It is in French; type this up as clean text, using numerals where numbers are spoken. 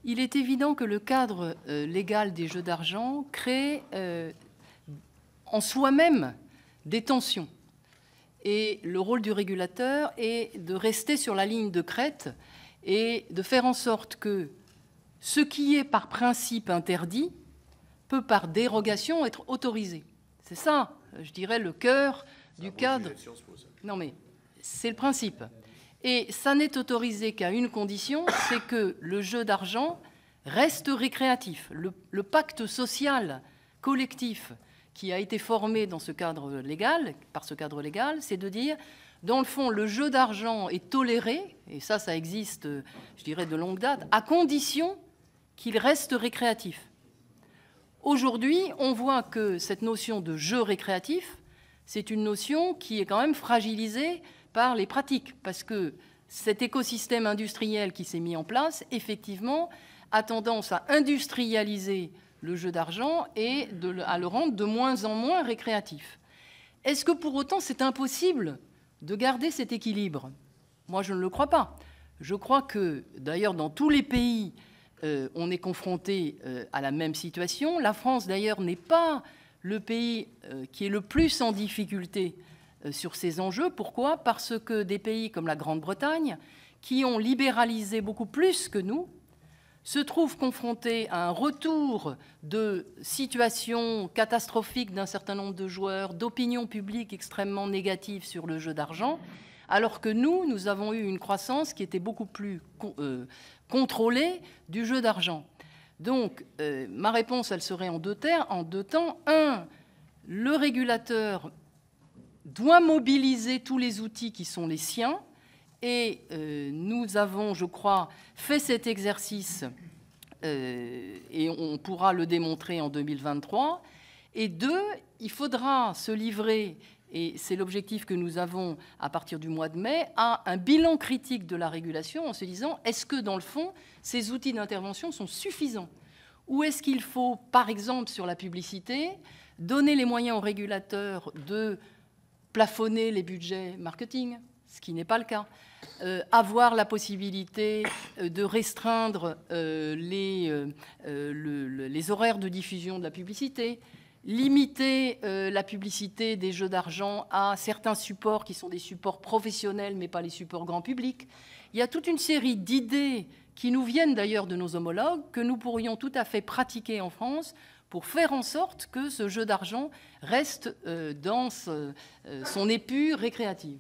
Il est évident que le cadre légal des jeux d'argent crée en soi-même des tensions. Et le rôle du régulateur est de rester sur la ligne de crête et de faire en sorte que ce qui est par principe interdit peut par dérogation être autorisé. C'est ça, je dirais, le cœur du cadre. Non mais c'est le principe. Et ça n'est autorisé qu'à une condition, c'est que le jeu d'argent reste récréatif. Le pacte social collectif qui a été formé dans ce cadre légal, par ce cadre légal, c'est de dire, dans le fond, le jeu d'argent est toléré, et ça existe, je dirais, de longue date, à condition qu'il reste récréatif. Aujourd'hui, on voit que cette notion de jeu récréatif, c'est une notion qui est quand même fragilisée par les pratiques, parce que cet écosystème industriel qui s'est mis en place, effectivement, a tendance à industrialiser le jeu d'argent et à le rendre de moins en moins récréatif. Est-ce que pour autant c'est impossible de garder cet équilibre? Moi, je ne le crois pas. Je crois que, d'ailleurs, dans tous les pays, on est confronté à la même situation. La France, d'ailleurs, n'est pas le pays qui est le plus en difficulté sur ces enjeux. Pourquoi? Parce que des pays comme la Grande-Bretagne, qui ont libéralisé beaucoup plus que nous, se trouvent confrontés à un retour de situations catastrophiques d'un certain nombre de joueurs, d'opinions publiques extrêmement négatives sur le jeu d'argent, alors que nous avons eu une croissance qui était beaucoup plus contrôlée du jeu d'argent. Donc, ma réponse, elle serait en deux temps. Un, le régulateur doit mobiliser tous les outils qui sont les siens, et nous avons, je crois, fait cet exercice, et on pourra le démontrer en 2023. Et deux, il faudra se livrer, et c'est l'objectif que nous avons à partir du mois de mai, à un bilan critique de la régulation en se disant, est-ce que, dans le fond, ces outils d'intervention sont suffisants? Ou est-ce qu'il faut, par exemple, sur la publicité, donner les moyens aux régulateurs de plafonner les budgets marketing, ce qui n'est pas le cas, avoir la possibilité de restreindre les horaires de diffusion de la publicité, limiter la publicité des jeux d'argent à certains supports qui sont des supports professionnels, mais pas les supports grand public. Il y a toute une série d'idées qui nous viennent d'ailleurs de nos homologues, que nous pourrions tout à fait pratiquer en France pour faire en sorte que ce jeu d'argent reste dans son épure récréative.